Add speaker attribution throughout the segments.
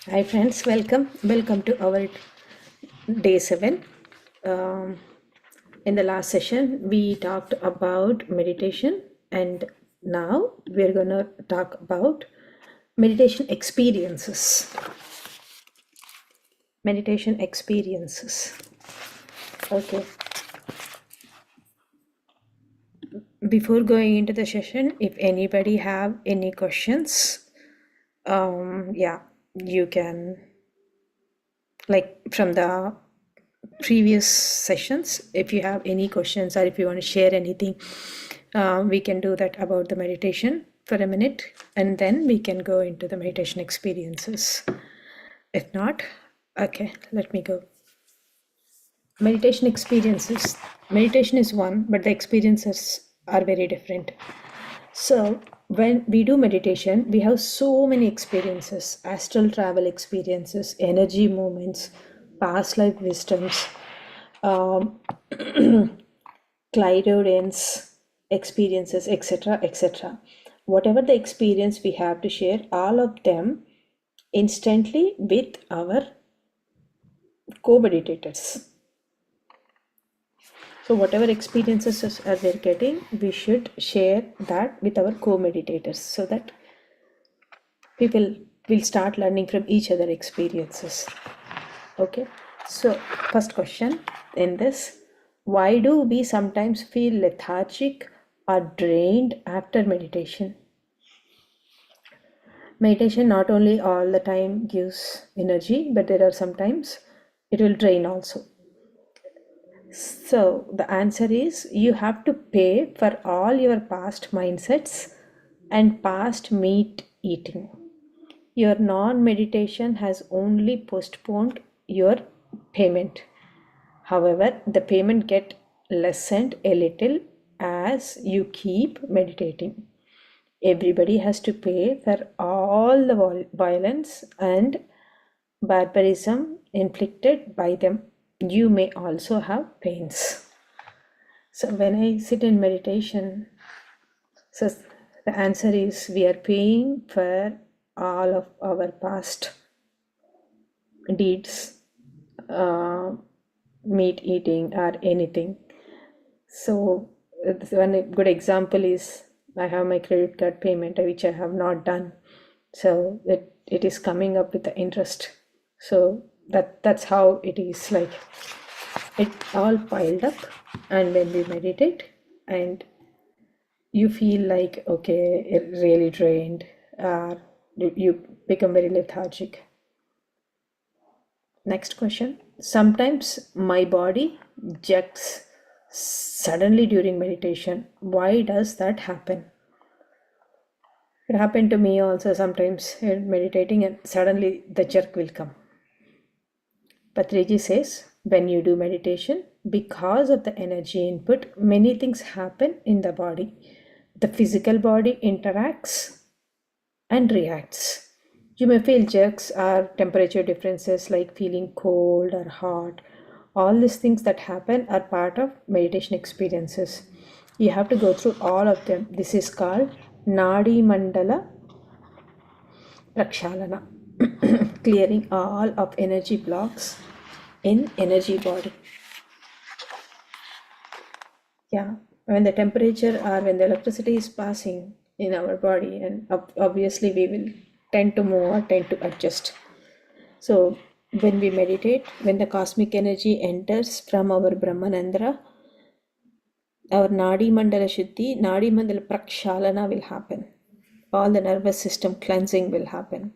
Speaker 1: Hi friends, welcome to our day 7. Um, in the last session, we talked about meditation, and now we're gonna talk about meditation experiences. Meditation experiences. Okay, before going into the session, if anybody have any questions, yeah, you can, like, from the previous sessions, if you have any questions or if you want to share anything, we can do that about the meditation for a minute, and then we can go into the meditation experiences. If not, okay, let me go. Meditation experiences. Meditation is one, but the experiences are very different. So when we do meditation, we have so many experiences: astral travel experiences, energy movements, past life wisdoms, um, clairaudience experiences, etc., etc. Whatever the experience we have to share, all of them instantly with our co-meditators. So whatever experiences are we're getting, we should share that with our co-meditators so that people will start learning from each other experiences. Okay, so first question in this: why do we sometimes feel lethargic or drained after meditation? Meditation not only all the time gives energy, but there are sometimes it will drain also. So the answer is you have to pay for all your past mindsets and past meat eating. Your non-meditation has only postponed your payment. However, the payment get lessened a little as you keep meditating. Everybody has to pay for all the violence and barbarism inflicted by them. You may also have pains. So when I sit in meditation, so the answer is we are paying for all of our past deeds, uh, meat eating or anything. So one good example is I have my credit card payment which I have not done. So it is coming up with the interest. So that's how it is, like it all piled up. And when we meditate and you feel like, okay, it really drained, you become very lethargic. Next question. Sometimes my body jerks suddenly during meditation. Why does that happen? It happened to me also sometimes in meditating, and suddenly the jerk will come. Patriji says, when you do meditation, because of the energy input, many things happen in the body. The physical body interacts and reacts. You may feel jerks or temperature differences like feeling cold or hot. All these things that happen are part of meditation experiences. You have to go through all of them. This is called Nadi Mandala Prakshalana, clearing all of energy blocks in energy body. Yeah, when the temperature or when the electricity is passing in our body, and obviously we will tend to move or tend to adjust. So when we meditate, when the cosmic energy enters from our Brahmanandra, our Nadi Mandala Shuddhi, Nadi Mandala Prakshalana will happen. All the nervous system cleansing will happen.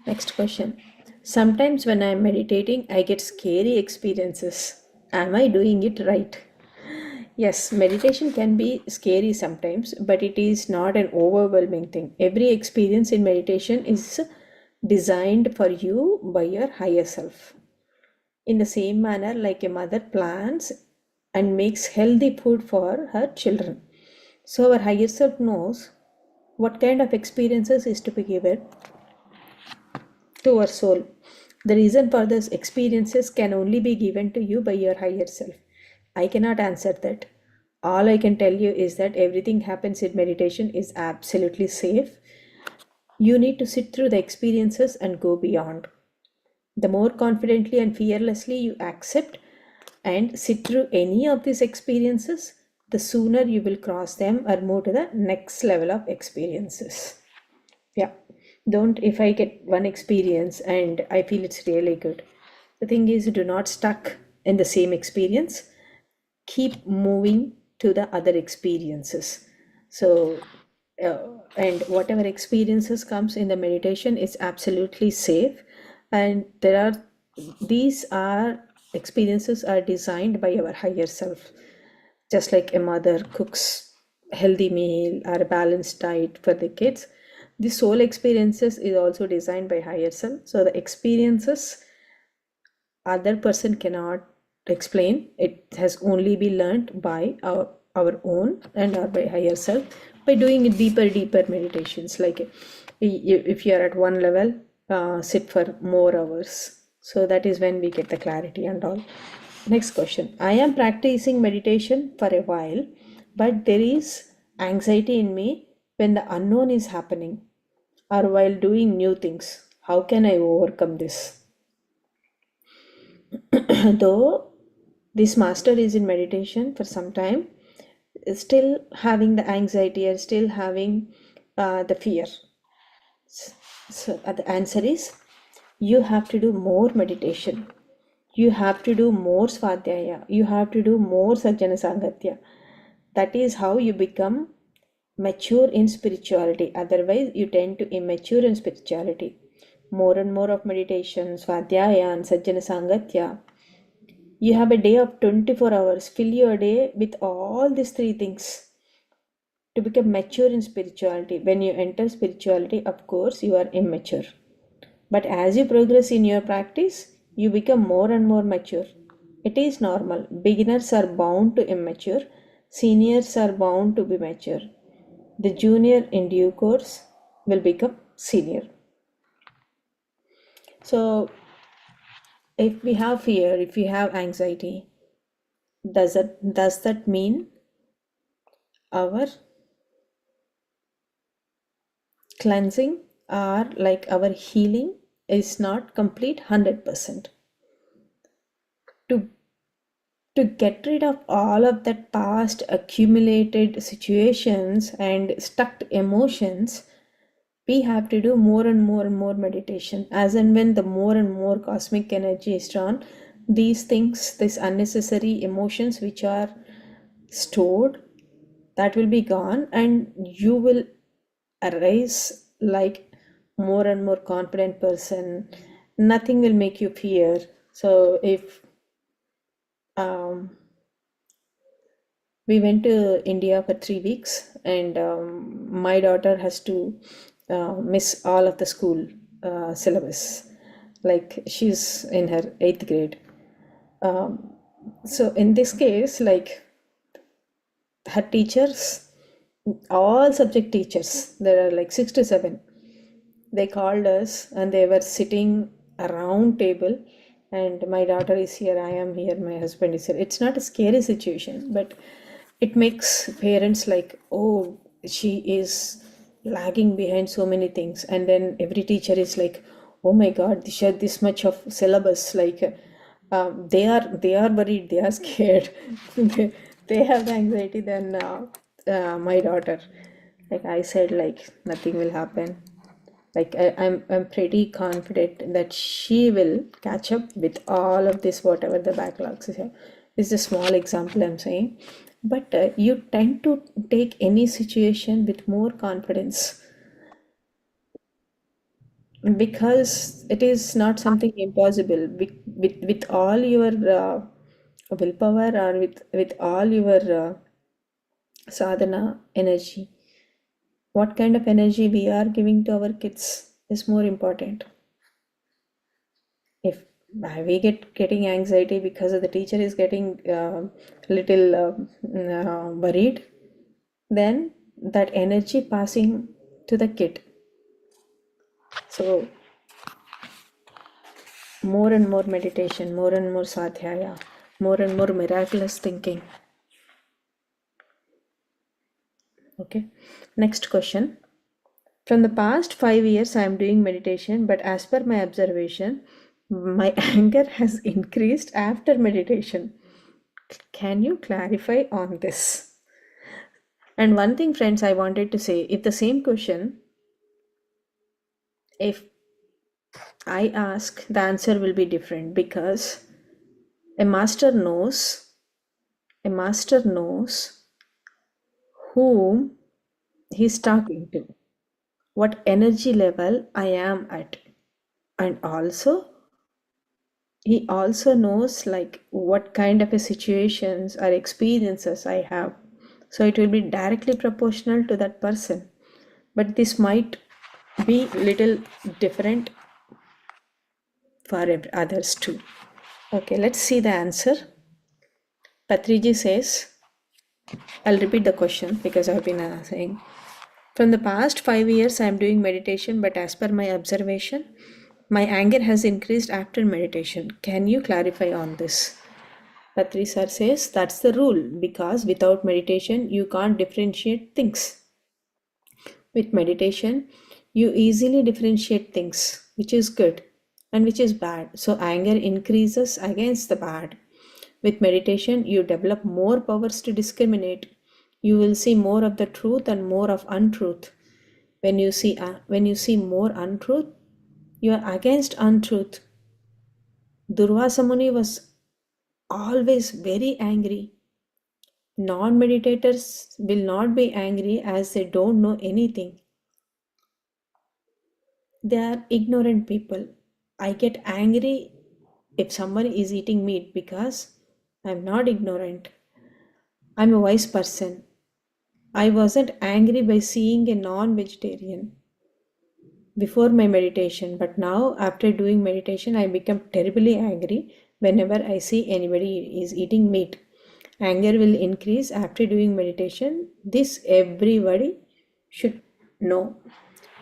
Speaker 1: Next question. Sometimes when I am meditating, I get scary experiences. Am I doing it right? Yes, meditation can be scary sometimes, but it is not an overwhelming thing. Every experience in meditation is designed for you by your higher self. In the same manner, like a mother plans and makes healthy food for her children. So, our higher self knows what kind of experiences is to be given to our soul. The reason for those experiences can only be given to you by your higher self. I cannot answer that. All I can tell you is that everything happens in meditation is absolutely safe. You need to sit through the experiences and go beyond. The more confidently and fearlessly you accept and sit through any of these experiences, the sooner you will cross them or move to the next level of experiences. Yeah. Don't, if I get one experience and I feel it's really good, the thing is, do not stuck in the same experience. Keep moving to the other experiences. So and whatever experiences comes in the meditation is absolutely safe, and there are, these are experiences are designed by our higher self. Just like a mother cooks healthy meal or a balanced diet for the kids, the soul experiences is also designed by higher self. So the experiences other person cannot explain, it has only been learned by our own and our by higher self, by doing deeper meditations. Like if you are at one level, sit for more hours, so that is when we get the clarity and all. Next question. I am practicing meditation for a while, but there is anxiety in me when the unknown is happening or while doing new things. How can I overcome this? Though this master is in meditation for some time, still having the anxiety or still having the fear. So the answer is, you have to do more meditation. You have to do more swadhyaya. You have to do more sajjana sangatya. That is how you become mature in spirituality. Otherwise, you tend to immature in spirituality. More and more of meditation, swadhyaya, and sajjana sangatya. You have a day of 24 hours. Fill your day with all these three things to become mature in spirituality. When you enter spirituality, of course, you are immature. But as you progress in your practice, you become more and more mature. It is normal. Beginners are bound to immature. Seniors are bound to be mature. The junior in due course will become senior. So if we have fear, if we have anxiety, does that mean our cleansing or like our healing is not complete 100%? To get rid of all of that past accumulated situations and stuck emotions, we have to do more and more and more meditation. As and when the more and more cosmic energy is drawn, these things, these unnecessary emotions which are stored, that will be gone, and you will arise like more and more confident person. Nothing will make you fear. So if we went to India for 3 weeks, and my daughter has to miss all of the school syllabus. Like she's in her 8th grade. um, so in this case, like her teachers, all subject teachers, there are like 6 to 7, they called us and they were sitting around table, and my daughter is here, I am here, my husband is here. It's not a scary situation, but it makes parents like, oh, she is lagging behind so many things. And then every teacher is like, oh my god, they share this much of syllabus. Like they are worried, they are scared. they have the anxiety. Then my daughter, like I said, like nothing will happen. Like I'm pretty confident that she will catch up with all of this, whatever the backlogs is here. This is a small example I'm saying, but you tend to take any situation with more confidence, because it is not something impossible. With all your willpower, or with all your sadhana energy, what kind of energy we are giving to our kids is more important. If we getting anxiety because of the teacher is getting little worried, then that energy passing to the kid. So more and more meditation, more and more sadhyaya, more and more miraculous thinking. Okay, next question. From the past 5 years, I am doing meditation, but as per my observation, my anger has increased after meditation. Can you clarify on this? And one thing, friends, I wanted to say, if the same question, if I ask, the answer will be different, because a master knows, a master knows whom he's talking to, what energy level I am at, and also he also knows like what kind of a situations or experiences I have. So it will be directly proportional to that person, but this might be little different for others too. Okay, let's see the answer. Patriji says, I'll repeat the question because I've been saying. From the past 5 years, I am doing meditation, but as per my observation, my anger has increased after meditation. Can you clarify on this? Patri sir says that's the rule, because without meditation, you can't differentiate things. With meditation, you easily differentiate things, which is good and which is bad. So anger increases against the bad. With meditation, you develop more powers to discriminate. You will see more of the truth and more of untruth. When you see more untruth, you are against untruth. Durvasa Muni was always very angry. Non-meditators will not be angry as they don't know anything. They are ignorant people. I get angry if someone is eating meat because I'm not ignorant. I'm a wise person. I wasn't angry by seeing a non-vegetarian before my meditation, but now after doing meditation, I become terribly angry whenever I see anybody is eating meat. Anger will increase after doing meditation. This everybody should know.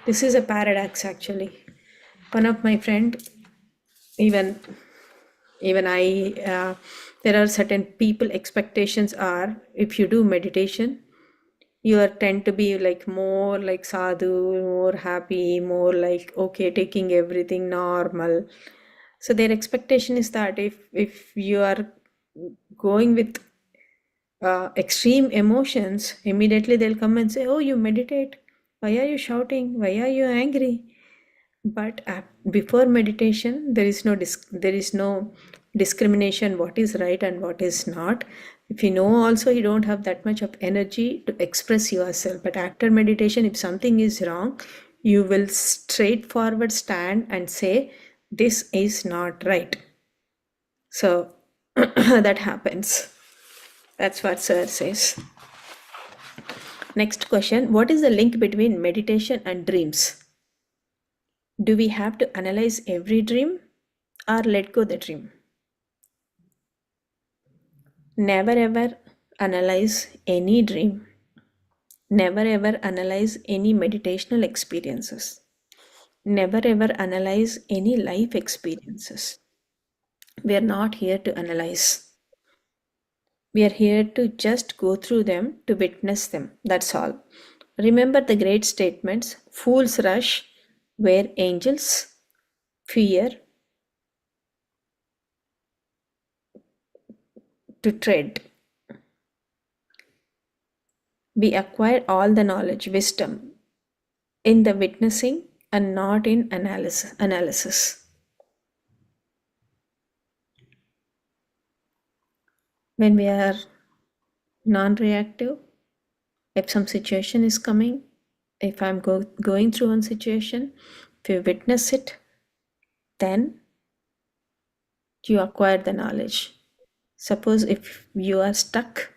Speaker 1: This is a paradox actually. One of my friend, even even I, there are certain people expectations are if you do meditation, you are tend to be like more like sadhu, more happy, more like okay, taking everything normal. So their expectation is that if you are going with extreme emotions, immediately they'll come and say, oh, you meditate, why are you shouting, why are you angry? But before meditation, there is no discrimination what is right and what is not. If you know also, you don't have that much of energy to express yourself. But after meditation, if something is wrong, you will straightforward stand and say, this is not right. So that happens. That's what sir says. Next question, what is the link between meditation and dreams? Do we have to analyze every dream or let go the dream? Never ever analyze any dream. Never ever analyze any meditational experiences. Never ever analyze any life experiences. We are not here to analyze. We are here to just go through them, to witness them. That's all. Remember the great statements, fools rush where angels fear to tread. We acquire all the knowledge, wisdom in the witnessing and not in analysis. When we are non-reactive, if some situation is coming, if I'm going through one situation, if you witness it, then you acquire the knowledge. Suppose if you are stuck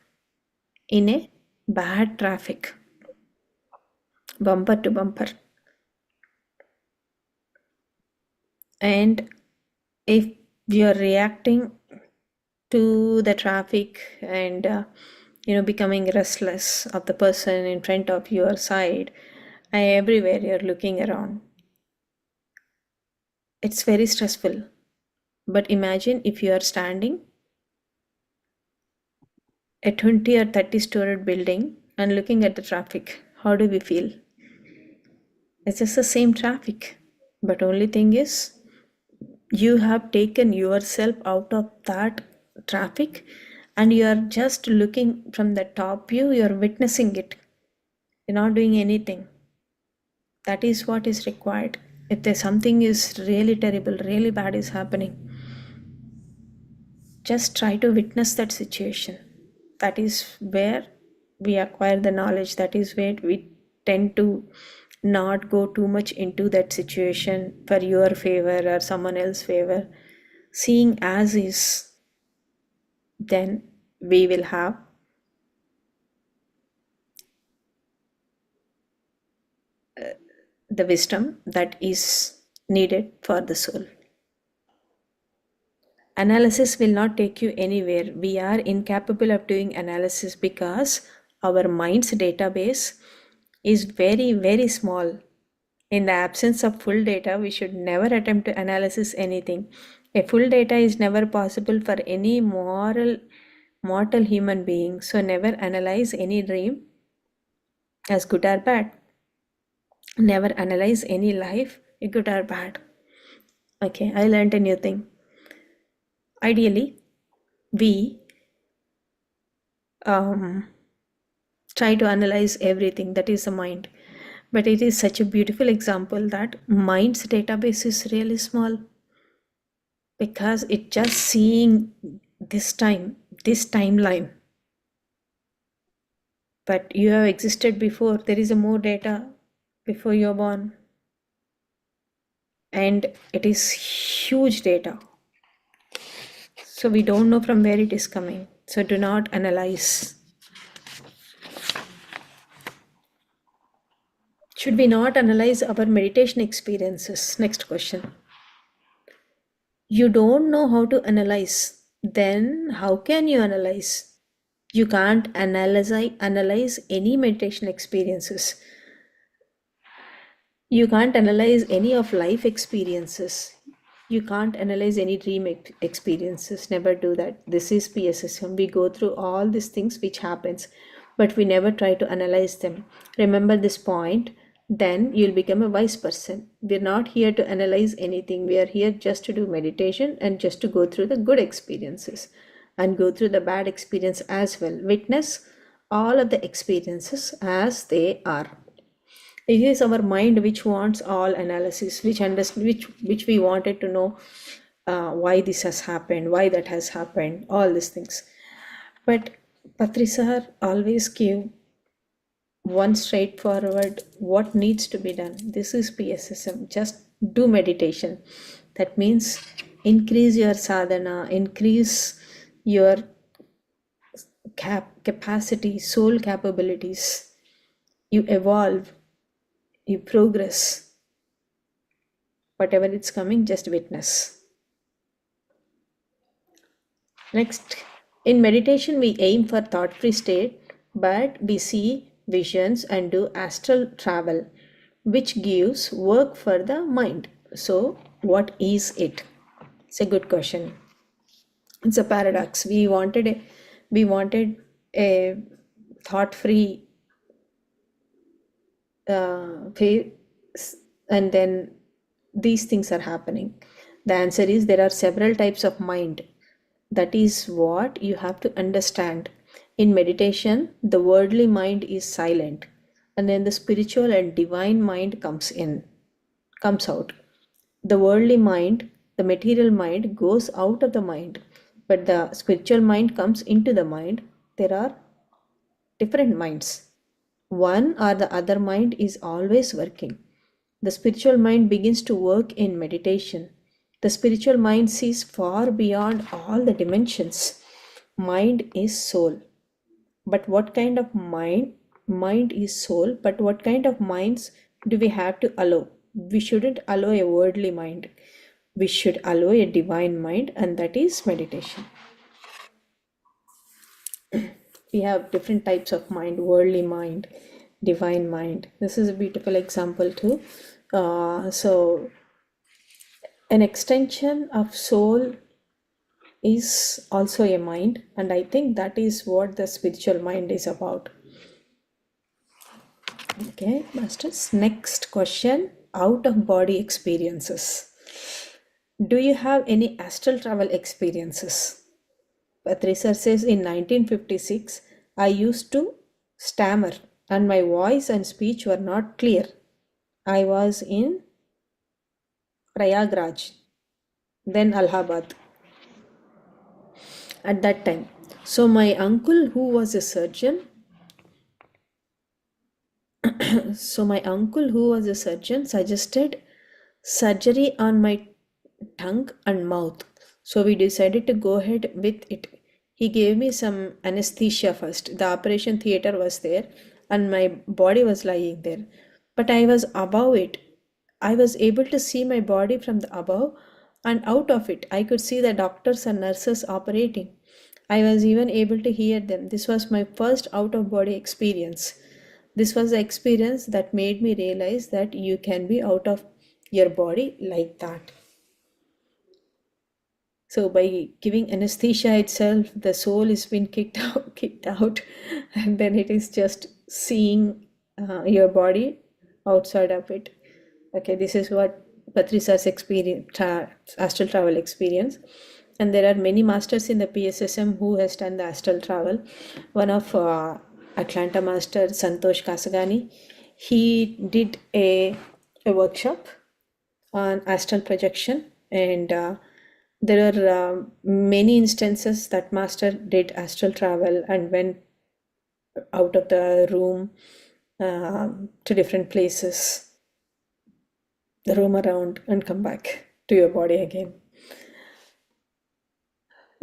Speaker 1: in a bad traffic, bumper to bumper, and if you're reacting to the traffic and becoming restless of the person in front of your side, and everywhere you're looking around, it's very stressful. But imagine if you are standing a 20 or 30 storied building and looking at the traffic, how do we feel? It's just the same traffic. But only thing is, you have taken yourself out of that traffic and you are just looking from the top view, you're witnessing it. You're not doing anything. That is what is required. If there's something is really terrible, really bad is happening, just try to witness that situation. That is where we acquire the knowledge. That is where we tend to not go too much into that situation for your favor or someone else's favor. Seeing as is, then we will have the wisdom that is needed for the soul. Analysis will not take you anywhere. We are incapable of doing analysis because our mind's database is very, very small. In the absence of full data, we should never attempt to analysis anything. A full data is never possible for any mortal human being. So never analyze any dream as good or bad. Never analyze any life, good or bad. Okay, I learned a new thing. Ideally, we try to analyze everything, that is the mind. But it is such a beautiful example that mind's database is really small because it just seeing this timeline. But you have existed before, there is a more data before you're born. And it is huge data. So we don't know from where it is coming. So do not analyze. Should we not analyze our meditation experiences? Next question. You don't know how to analyze. Then how can you analyze? You can't analyze any meditation experiences. You can't analyze any of life experiences. You can't analyze any dream experiences. Never do that. This is PSSM. We go through all these things which happens, but we never try to analyze them. Remember this point, then you'll become a wise person. We're not here to analyze anything. We are here just to do meditation and just to go through the good experiences and go through the bad experience as well. Witness all of the experiences as they are. It is our mind which wants all analysis, which we wanted to know why this has happened, why that has happened, all these things. But Patri sir always gave one straightforward what needs to be done. This is PSSM. Just do meditation. That means increase your sadhana, increase your capacity, soul capabilities. You evolve, you progress. Whatever it's coming, just witness. Next, in meditation, we aim for thought-free state, but we see visions and do astral travel, which gives work for the mind. So, what is it? It's a good question. It's a paradox. We wanted a thought-free phase, and then these things are happening. The answer is there are several types of mind. That is what you have to understand. In meditation, the worldly mind is silent, and then the spiritual and divine mind comes out. The worldly mind, the material mind, goes out of the mind, but the spiritual mind comes into the mind. There are different minds. One or the other mind is always working. The spiritual mind begins to work in meditation. The spiritual mind sees far beyond all the dimensions. Mind is soul. But what kind of mind? Mind is soul, but what kind of minds do we have to allow? We shouldn't allow a worldly mind. We should allow a divine mind, and that is meditation. We have different types of mind: worldly mind, divine mind. This is a beautiful example too. So an extension of soul is also a mind, and I think that is what the spiritual mind is about. Okay, masters. Next question, out of body experiences. Do you have any astral travel experiences? Patricia says in 1956, I used to stammer and my voice and speech were not clear. I was in Prayagraj, then Allahabad at that time. So my uncle who was a surgeon, suggested surgery on my tongue and mouth. So we decided to go ahead with it. He gave me some anesthesia first. The operation theater was there and my body was lying there. But I was above it. I was able to see my body from the above, and out of it I could see the doctors and nurses operating. I was even able to hear them. This was my first out of body experience. This was the experience that made me realize that you can be out of your body like that. So by giving anesthesia itself, the soul is been kicked out, and then it is just seeing your body outside of it. Okay, this is what Patrisa's experience, astral travel experience. And there are many masters in the PSSM who has done the astral travel. One of Atlanta master Santosh Kasagani, he did a workshop on astral projection, and there are many instances that master did astral travel and went out of the room to different places, roam around and come back to your body again.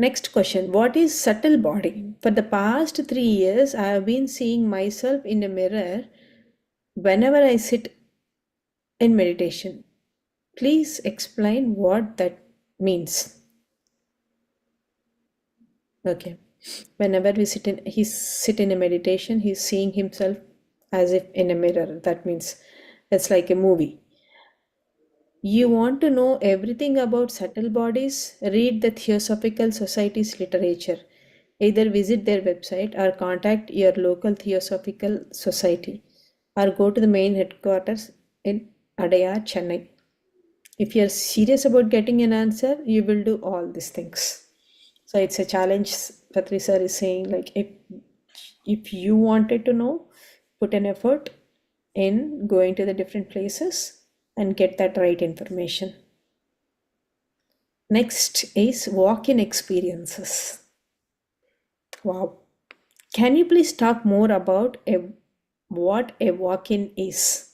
Speaker 1: Next question, what is subtle body? For the past 3 years I have been seeing myself in a mirror whenever I sit in meditation. Please explain what that means. Okay, whenever he sit in a meditation, he's seeing himself as if in a mirror. That means it's like a movie. You want to know everything about subtle bodies? Read the Theosophical Society's literature. Either visit their website or contact your local Theosophical Society or go to the main headquarters in Adaya, Chennai. If you're serious about getting an answer, you will do all these things. So it's a challenge. Patri sir is saying, like, if you wanted to know, put an effort in going to the different places and get that right information. Next is walk-in experiences. Wow. Can you please talk more about what a walk-in is?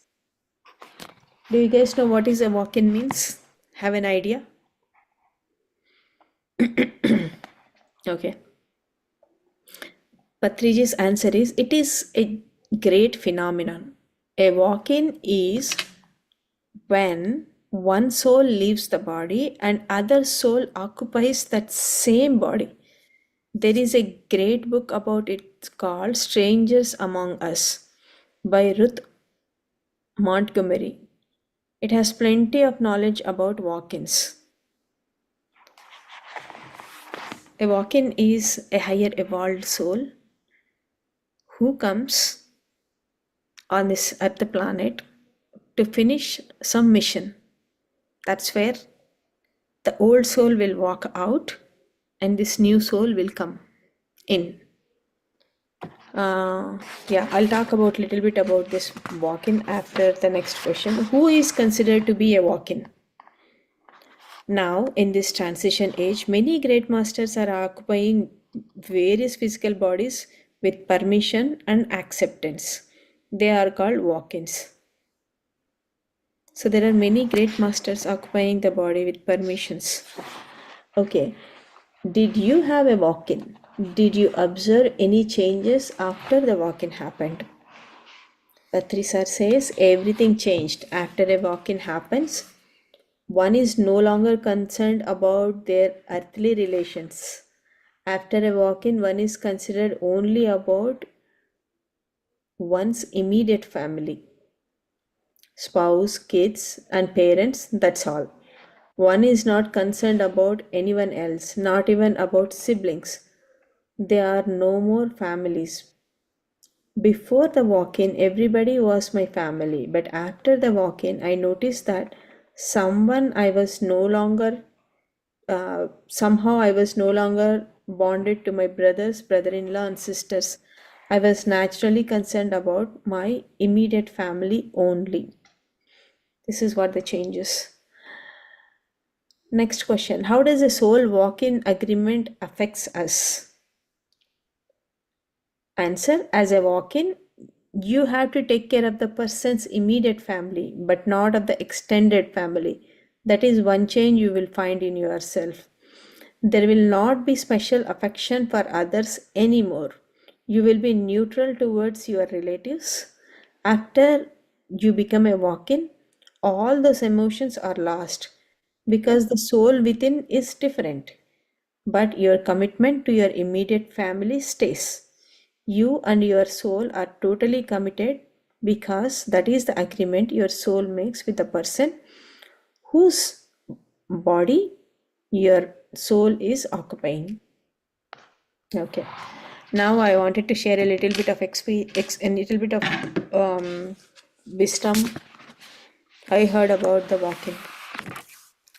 Speaker 1: Do you guys know what is a walk-in means? Have an idea? Okay. Patriji's answer is, it is a great phenomenon. A walk-in is when one soul leaves the body and other soul occupies that same body. There is a great book about it called Strangers Among Us by Ruth Montgomery. It has plenty of knowledge about walk-ins. A walk-in is a higher evolved soul who comes on this at the planet to finish some mission. That's where the old soul will walk out and this new soul will come in. Yeah, I'll talk about little bit about this walk-in after the next question. Who is considered to be a walk-in? Now, in this transition age, many great masters are occupying various physical bodies with permission and acceptance. They are called walk-ins. So there are many great masters occupying the body with permissions. Okay, did you have a walk-in? Did you observe any changes after the walk-in happened? Patri sir says everything changed after a walk-in happens. One is no longer concerned about their earthly relations. After a walk-in, one is considered only about one's immediate family, spouse, kids, and parents, that's all. One is not concerned about anyone else, not even about siblings. They are no more families. Before the walk-in, everybody was my family, but after the walk-in, I noticed that someone I was no longer, somehow I was no longer bonded to my brothers, brother-in-law, and sisters. I was naturally concerned about my immediate family only. This is what the change is. Next question. How does a soul walk-in agreement affects us? Answer. As a walk-in, you have to take care of the person's immediate family, but not of the extended family. That is one change you will find in yourself. There will not be special affection for others anymore. You will be neutral towards your relatives. After you become a walk-in, all those emotions are lost because the soul within is different, but your commitment to your immediate family stays. You and your soul are totally committed because that is the agreement your soul makes with the person whose body your soul is occupying. Okay. Now I wanted to share a little bit of a little bit of wisdom I heard about the walk-in.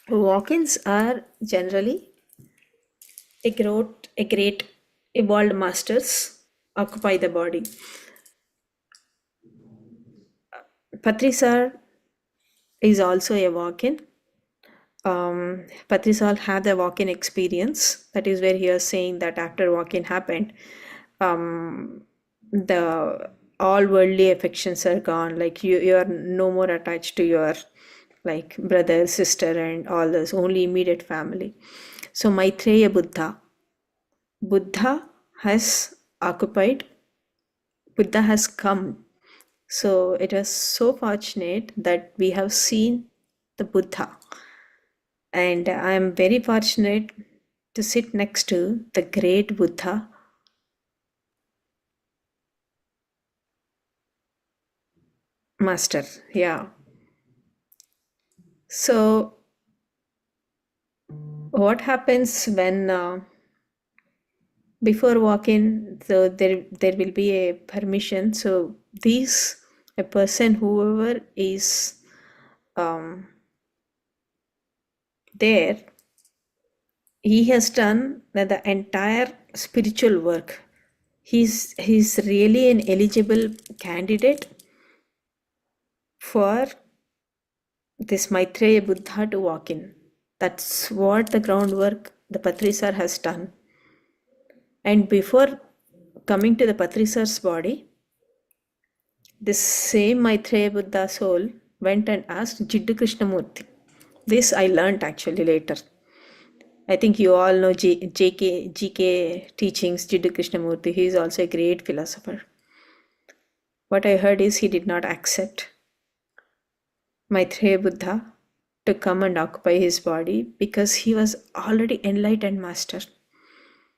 Speaker 1: Walk-ins are generally a great evolved masters occupy the body. Patrisar is also a walk-in. Patrisal had the walk-in experience. That is where he was saying that after walk-in happened, the all worldly affections are gone. Like you are no more attached to your like brother, sister, and all those. Only immediate family. So Maitreya Buddha has occupied. Buddha has come. So it was so fortunate that we have seen the Buddha. And I am very fortunate to sit next to the great Buddha. Master. Yeah. So what happens when before walk-in, so there will be a permission. So these a person whoever is um, there, he has done the entire spiritual work. He's really an eligible candidate for this Maitreya Buddha to walk in. That's what the groundwork the Patrisar has done. And before coming to the Patrisar's body, this same Maitreya Buddha soul went and asked Jiddu Krishnamurti. This I learnt actually later. I think you all know GK teachings, Jiddu Krishnamurti. He is also a great philosopher. What I heard is he did not accept Maitreya Buddha to come and occupy his body because he was already enlightened master.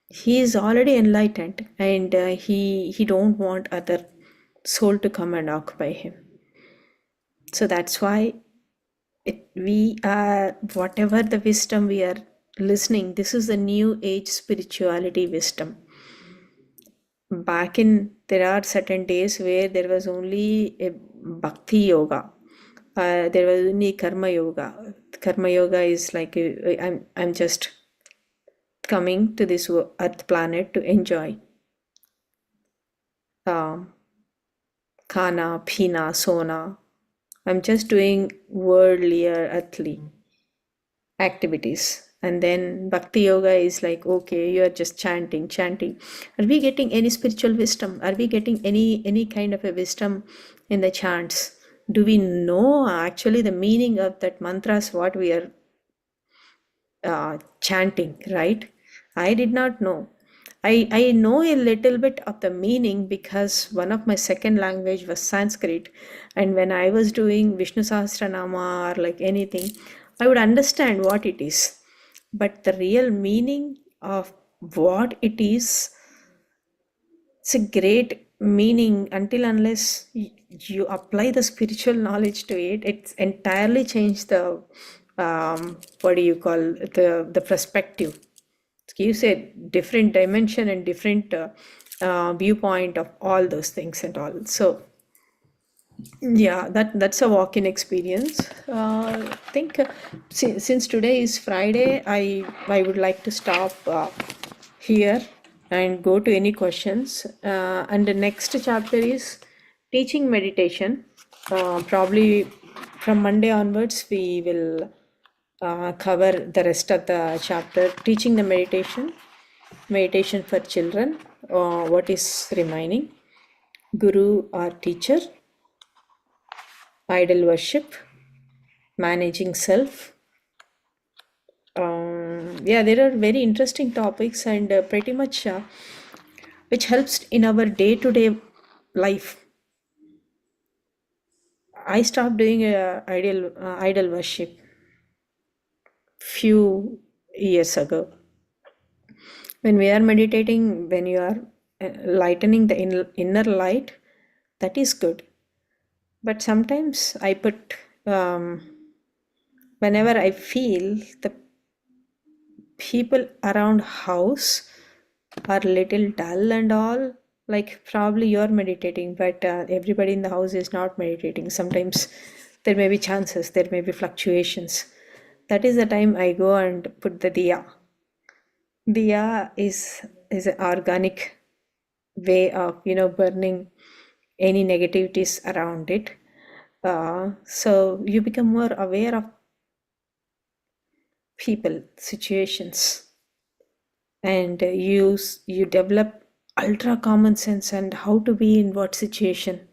Speaker 1: He is already enlightened and he don't want other soul to come and occupy him. So that's why we are, whatever the wisdom we are listening, this is the new age spirituality wisdom. Back in, there are certain days where there was only a bhakti yoga. There was only karma yoga. Karma yoga is like I'm just coming to this earth planet to enjoy khana, pina, sona. I'm just doing worldly or earthly activities. And then bhakti yoga is like, okay, you're just chanting. Are we getting any spiritual wisdom? Are we getting any kind of a wisdom in the chants? Do we know actually the meaning of that mantras, what we are chanting, right? I did not know. I know a little bit of the meaning because one of my second language was Sanskrit, and when I was doing Vishnu Sahasranama or like anything, I would understand what it is. But the real meaning of what it is, it's a great meaning until unless you apply the spiritual knowledge to it. It's entirely changed the what do you call the perspective. It gives a different dimension and different viewpoint of all those things and all. So yeah, that's a walk-in experience. I think since today is Friday, I would like to stop here and go to any questions. And the next chapter is teaching meditation. Probably from Monday onwards, we will cover the rest of the chapter, teaching the meditation for children. What is remaining? Guru or teacher, idol worship, managing self. Yeah, there are very interesting topics and pretty much which helps in our day-to-day life. I stopped doing idol worship few years ago. When we are meditating, when you are lightening the inner light, that is good. But sometimes I put whenever I feel the people around house are little dull and all, like probably you're meditating, but everybody in the house is not meditating. Sometimes there may be chances, there may be fluctuations. That is the time I go and put the diya. Diya is an organic way of burning any negativities around it. So you become more aware of people, situations, and you develop ultra common sense and how to be in what situation,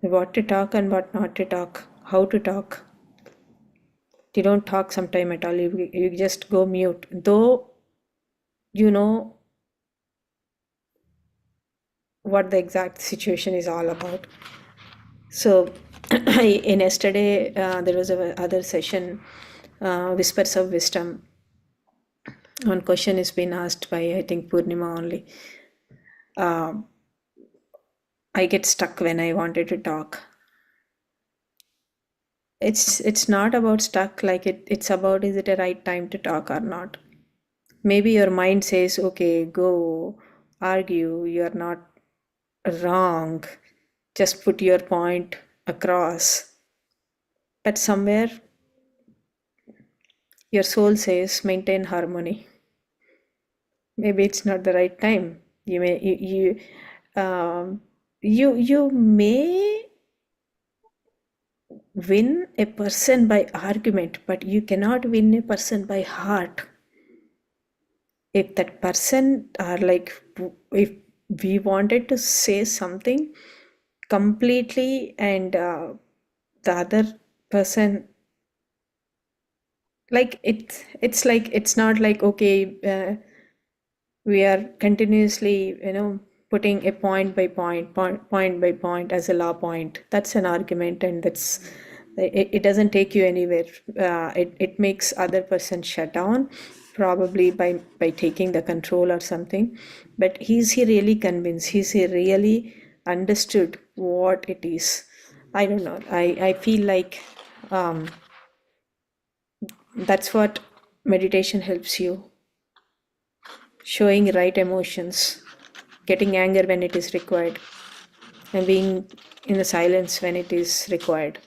Speaker 1: what to talk and what not to talk, how to talk. You don't talk sometime at all. You just go mute, though you know what the exact situation is all about. So in yesterday there was a other session, whispers of wisdom. One question is being asked by I think Purnima only. I get stuck when I wanted to talk. It's not about stuck, like it's about, is it a right time to talk or not? Maybe your mind says, okay, go argue, you're not wrong, just put your point across. But somewhere your soul says maintain harmony. Maybe it's not the right time. You may win a person by argument, but you cannot win a person by heart. If that person if we wanted to say something completely and the other person, like it's like, it's not like, okay, we are continuously putting a point by point as a law point. That's an argument, and it doesn't take you anywhere. It makes other person shut down, probably by taking the control or something. But is he really convinced? Is he really understood what it is? I don't know. I feel like that's what meditation helps you: showing right emotions, getting anger when it is required, and being in the silence when it is required.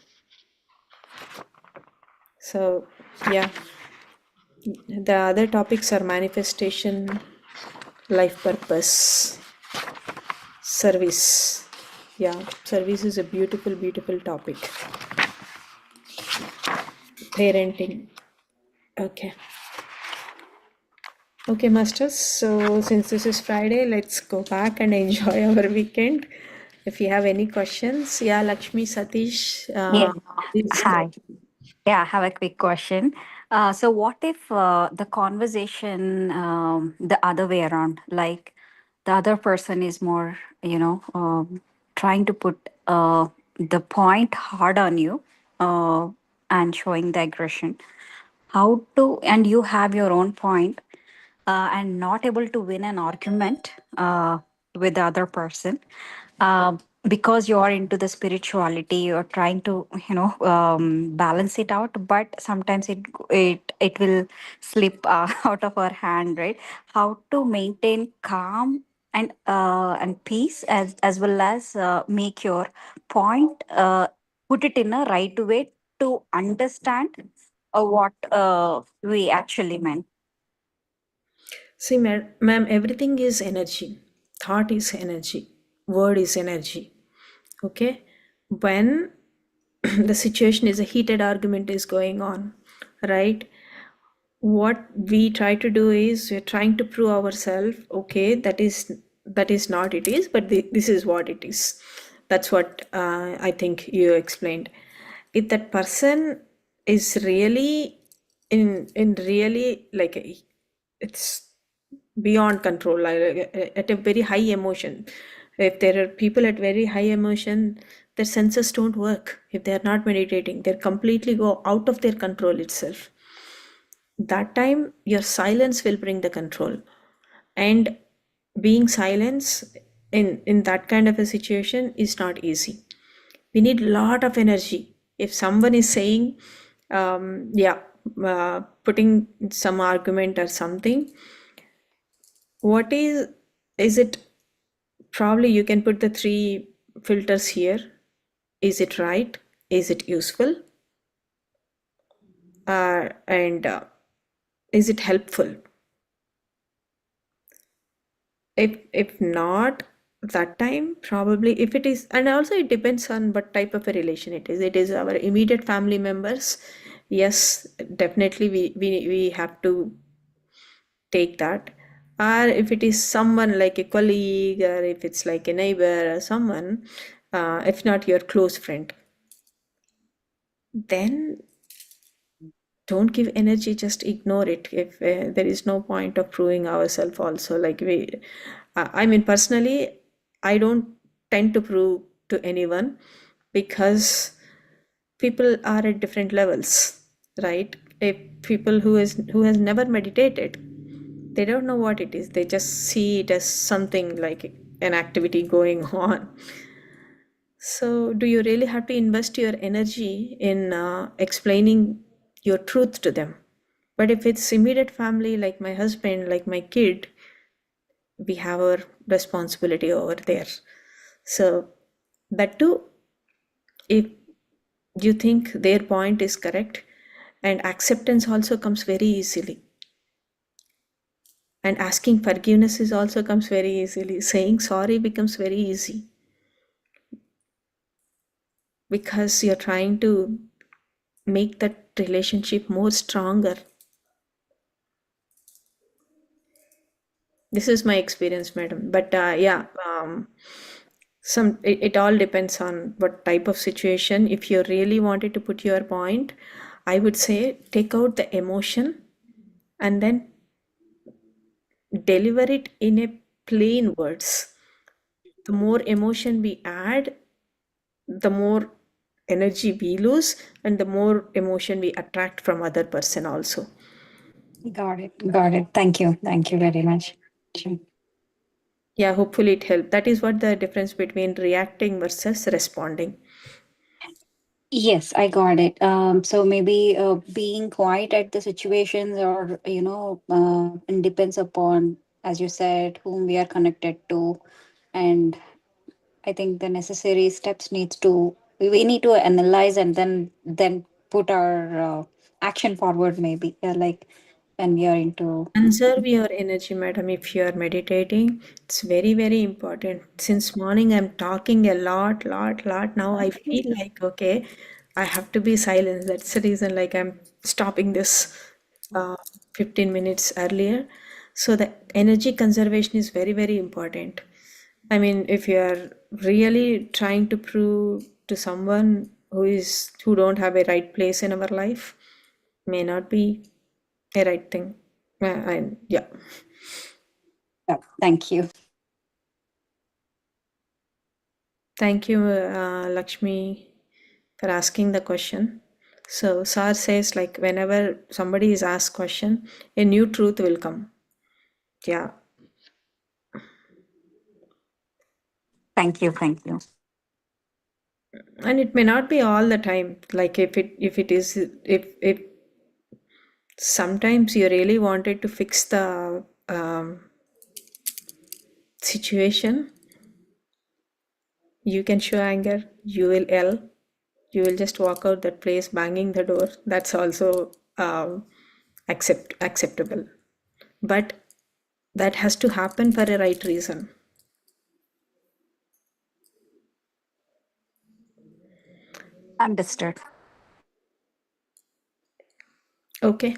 Speaker 1: So, yeah, the other topics are manifestation, life purpose, service. Yeah, service is a beautiful, beautiful topic. Parenting. Okay. Okay, masters. So, since this is Friday, let's go back and enjoy our weekend. If you have any questions, yeah, Lakshmi, Satish,
Speaker 2: Yeah.
Speaker 1: please go.
Speaker 2: Hi. Yeah, I have a quick question. So, what if the conversation the other way around, like the other person is more, trying to put the point hard on you and showing the aggression? How to, and you have your own point and not able to win an argument with the other person uh, because you are into the spirituality, you're trying to balance it out, but sometimes it will slip out of our hand, right? How to maintain calm and peace, as well as make your point, put it in a right way to understand what we actually meant.
Speaker 1: See, ma'am, everything is energy. Thought is energy. Word is energy. Okay? When the situation is a heated argument is going on, right? What we try to do is we're trying to prove ourselves, okay, that is not it is, but this is what it is. That's what I think you explained. If that person is really in really like it's beyond control, like at a very high emotion, if there are people at very high emotion, their senses don't work. If they are not meditating, they completely go out of their control itself. That time your silence will bring the control. And being silence in that kind of a situation is not easy. We need a lot of energy. If someone is saying yeah, putting some argument or something, what is it? Probably you can put the three filters here. Is it right? Is it useful? And is it helpful? If not, that time probably, if it is, and also it depends on what type of a relation it is. It is our immediate family members, yes, definitely we have to take that. Or if it is someone like a colleague, or if it's like a neighbor or someone, if not your close friend, then don't give energy, just ignore it. If there is no point of proving ourselves also, like I mean, personally, I don't tend to prove to anyone, because people are at different levels, right? If people who has never meditated, they don't know what it is. They just see it as something like an activity going on. So, do you really have to invest your energy in explaining your truth to them? But if it's immediate family, like my husband, like my kid, we have our responsibility over there. So, that too, if you think their point is correct, and acceptance also comes very easily. And asking forgiveness is also comes very easily. Saying sorry becomes very easy, because you're trying to make that relationship more stronger. This is my experience, madam. But yeah, it all depends on what type of situation. If you really wanted to put your point, I would say take out the emotion and then deliver it in a plain words. The more emotion we add, the more energy we lose, and the more emotion we attract from other person also.
Speaker 2: Got it. Got it. Thank you. Thank you very much. Sure.
Speaker 1: Yeah, hopefully it helped. That is what the difference between reacting versus responding.
Speaker 2: Yes, I got it. So maybe being quiet at the situations, or it depends upon, as you said, whom we are connected to, and I think the necessary steps needs to we need to analyze, and then put our action forward. Maybe like when we are into.
Speaker 1: Conserve your energy, madam, if you are meditating. It's very, very important. Since morning, I'm talking a lot. Now I feel like, okay, I have to be silent. That's the reason, like, I'm stopping this 15 minutes earlier. So the energy conservation is very, very important. I mean, if you are really trying to prove to someone who don't have a right place in our life, may not be a right thing. And yeah,
Speaker 2: Yeah, thank you.
Speaker 1: thank you, Lakshmi, for asking the question. So Sar says, like, whenever somebody is asked question, a new truth will come. Yeah,
Speaker 2: Thank you. Thank you.
Speaker 1: and it may not be all the time. Like if it is if sometimes you really wanted to fix the situation, you can show anger, you will yell, you will just walk out that place banging the door. That's also acceptable. But that has to happen for a right reason.
Speaker 2: Understood.
Speaker 1: Okay,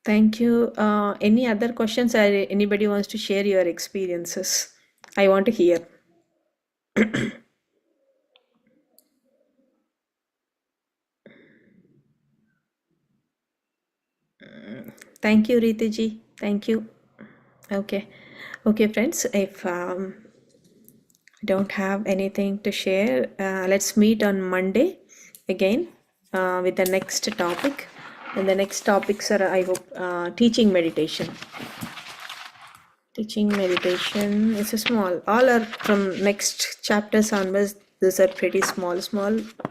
Speaker 1: thank you. Any other questions, or anybody wants to share your experiences? I want to hear. Thank you, Ritaji. Thank you. Okay. Okay, friends, if don't have anything to share, let's meet on Monday again with the next topic. And the next topics are, I hope, teaching meditation. Teaching meditation is a small, all are from next chapters onwards. These are pretty small.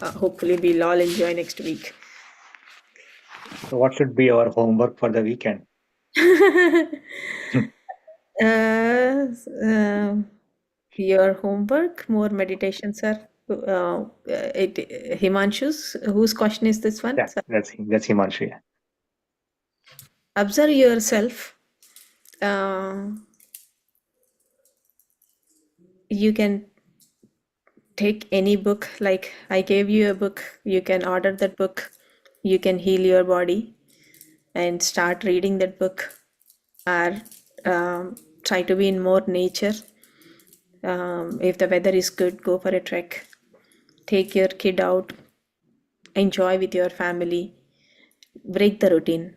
Speaker 1: Hopefully, we'll all enjoy next week.
Speaker 3: So what should be our homework for the weekend?
Speaker 1: Uh, uh, your homework, more meditation, sir. Himanshu's, whose question is this one?
Speaker 3: Yeah, that's Himanshi.
Speaker 1: Observe yourself. Uh, you can take any book, like I gave you a book, you can order that book, you can heal your body and start reading that book, or try to be in more nature. If the weather is good, go for a trek, take your kid out, enjoy with your family, break the routine.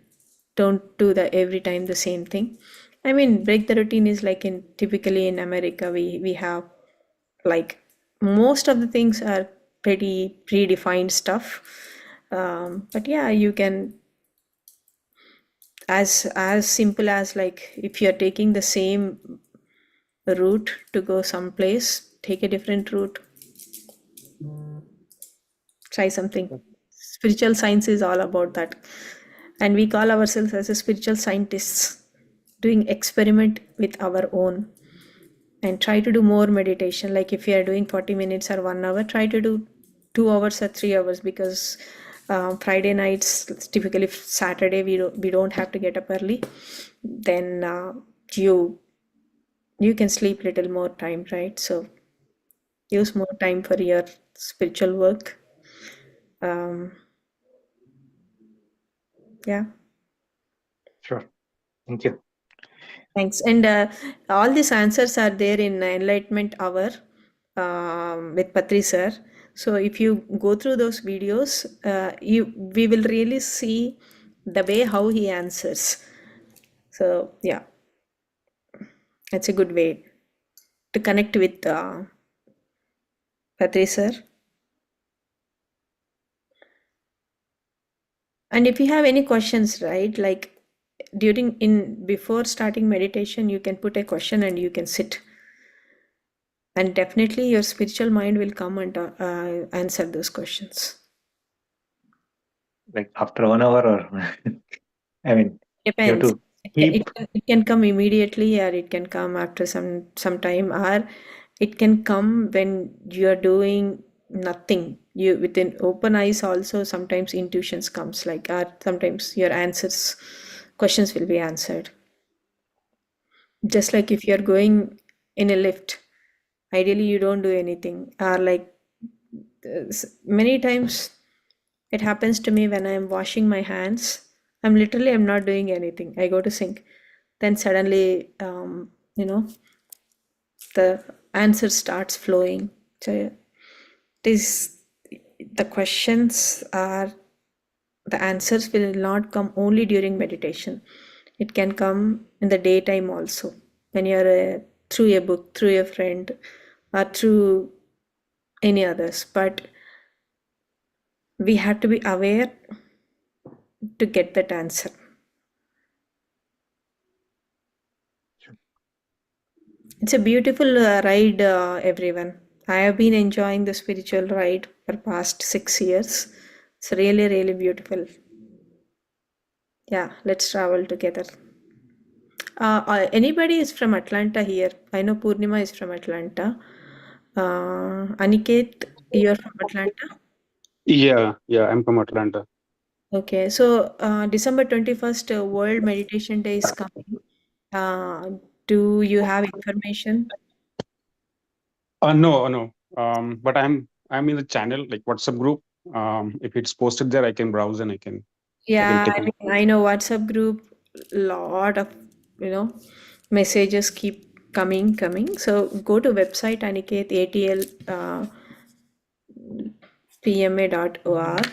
Speaker 1: Don't do the every time the same thing. I mean, break the routine is like in typically in America, we have like most of the things are pretty predefined stuff. But yeah, you can, as simple as like if you're taking the same route to go someplace, take a different route, try something. Spiritual science is all about that, and we call ourselves as a spiritual scientists, doing experiment with our own. And try to do more meditation, like if you are doing 40 minutes or 1 hour, try to do 2 hours or 3 hours, because Friday nights, typically Saturday, we don't have to get up early. Then you can sleep little more time, right? So use more time for your spiritual work. um, yeah,
Speaker 3: Sure. Thank you.
Speaker 1: thanks. And all these answers are there in Enlightenment Hour with Patri sir. So if you go through those videos, we will really see the way how he answers. So yeah, it's a good way to connect with Patri sir. And if you have any questions, right, like before starting meditation, you can put a question and you can sit. And definitely your spiritual mind will come and answer those questions.
Speaker 3: Like after 1 hour, or I mean, you have
Speaker 1: Depends.
Speaker 3: to keep.
Speaker 1: It can come immediately, or it can come after some time, or it can come when you are doing nothing. You within open eyes also sometimes intuitions comes, like, or sometimes your answers questions will be answered. Just like if you're going in a lift, ideally you don't do anything, or like many times it happens to me when I'm washing my hands. I'm not doing anything. I go to sink. Then suddenly, the answer starts flowing. So this, the questions are, the answers will not come only during meditation. It can come in the daytime also, when you're through a book, through a friend, or through any others. But we have to be aware to get that answer. It's a beautiful ride, everyone. I have been enjoying the spiritual ride for past 6 years. It's really beautiful. Yeah, let's travel together. Anybody is from Atlanta here? I know Purnima is from Atlanta. Aniket, you're from Atlanta?
Speaker 4: Yeah, I'm from Atlanta.
Speaker 1: Okay, so December 21st, World Meditation Day is coming. Uh, do you have information?
Speaker 4: No. But I'm in the channel, like WhatsApp group. If it's posted there, I can browse and I can
Speaker 1: Yeah,
Speaker 4: take
Speaker 1: I
Speaker 4: it.
Speaker 1: mean, I know WhatsApp group, lot of, you know, messages keep coming. So go to website Aniket, ATL, pma.org.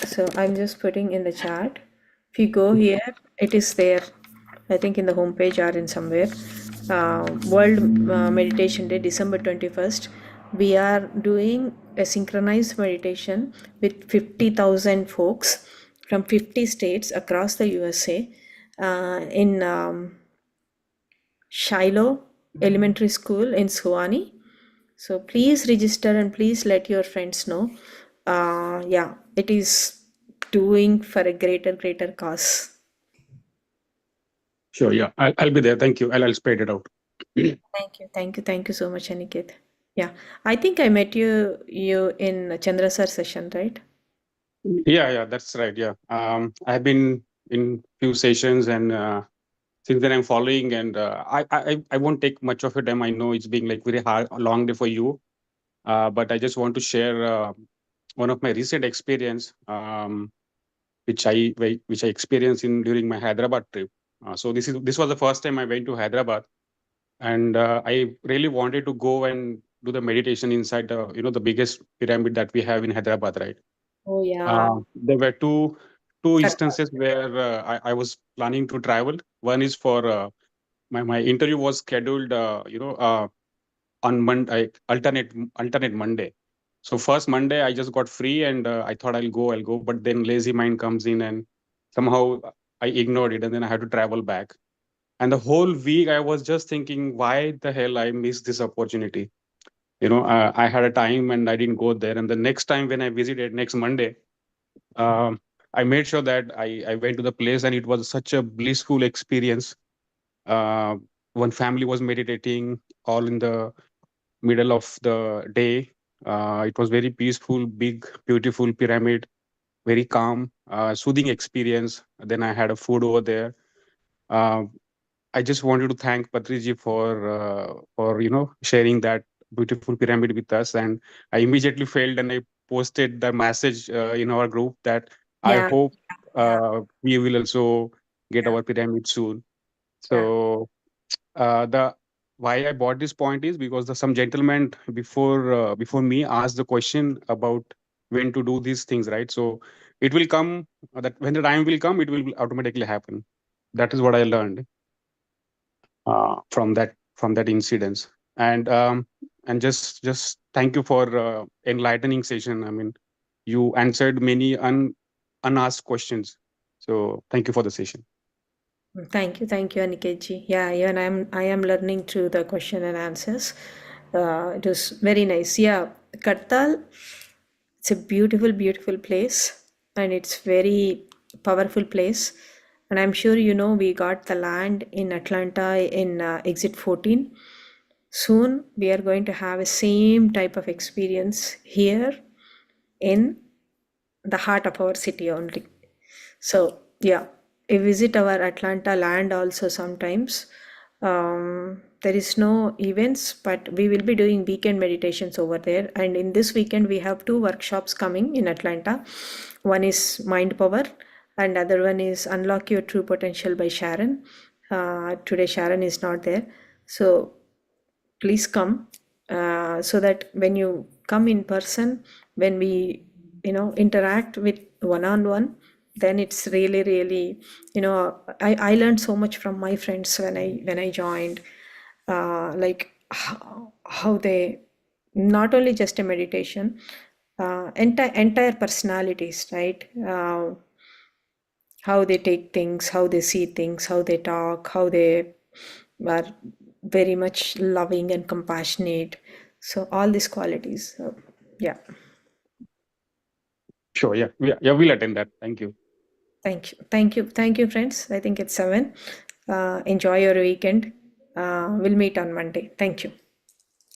Speaker 1: So I'm just putting in the chat. If you go here, it is there. I think in the homepage or in somewhere. World Meditation Day, December 21st. We are doing a synchronized meditation with 50,000 folks from 50 states across the USA in Shiloh Elementary School in Suwannee. So please register and please let your friends know. Yeah, it is doing for a greater cause.
Speaker 4: Sure, yeah, I'll be there. Thank you. I'll spread it out.
Speaker 1: Thank you so much, Aniket. Yeah, I think I met you in Chandra sir session, right?
Speaker 4: Yeah, that's right. Yeah, I've been in few sessions, and since then I'm following, and I won't take much of your time. I know it's being like very hard, a long day for you. But I just want to share one of my recent experience, which I experienced in during my Hyderabad trip. So this was the first time I went to Hyderabad, and I really wanted to go and do the meditation inside the biggest pyramid that we have in Hyderabad, right?
Speaker 1: Oh yeah.
Speaker 4: There were two instances where I was planning to travel. One is for my interview was scheduled, on Monday, alternate Monday. So first Monday I just got free, and I thought I'll go, but then lazy mind comes in, and somehow I ignored it, and then I had to travel back. And the whole week I was just thinking, why the hell I missed this opportunity? I had a time and I didn't go there. And the next time when I visited next Monday, um, I made sure that I went to the place, and it was such a blissful experience. Uh, One family was meditating all in the middle of the day. It was very peaceful, big, beautiful pyramid, very calm, soothing experience. Then I had a food over there. Uh, I just wanted to thank Patriji for sharing that beautiful pyramid with us. And I immediately failed, and I posted the message in our group that I
Speaker 1: Yeah,
Speaker 4: hope
Speaker 1: yeah,
Speaker 4: we will also get
Speaker 1: yeah,
Speaker 4: our pyramid soon.
Speaker 1: yeah.
Speaker 4: So the why I bought this point is because some gentleman before me asked the question about when to do these things, right? So it will come, that when the time will come, it will automatically happen. That is what I learned from that incident. And just thank you for enlightening session. I mean, you answered many unasked questions. So thank you for the session.
Speaker 1: Thank you, Aniketji. Yeah, and I am learning through the question and answers. It was very nice. Yeah, Kartal, it's a beautiful place, and it's very powerful place. And I'm sure you know we got the land in Atlanta in Exit 14. Soon we are going to have a same type of experience here in the heart of our city only. So yeah, I visit our Atlanta land also sometimes. There is no events, but we will be doing weekend meditations over there. And in this weekend, we have two workshops coming in Atlanta. One is Mind Power, and other one is Unlock Your True Potential by Sharon. Today Sharon is not there, so please come, so that when you come in person, when we interact with one-on-one, then it's really I learned so much from my friends when I joined, like how they not only just a meditation, entire personalities, right? How they take things, how they see things, how they talk, how they are very much loving and compassionate. So all these qualities. Yeah.
Speaker 4: Sure. Yeah, we'll attend that. Thank you.
Speaker 1: Thank you. Thank you. Thank you, friends. I think it's 7. Enjoy your weekend. We'll meet on Monday. Thank you.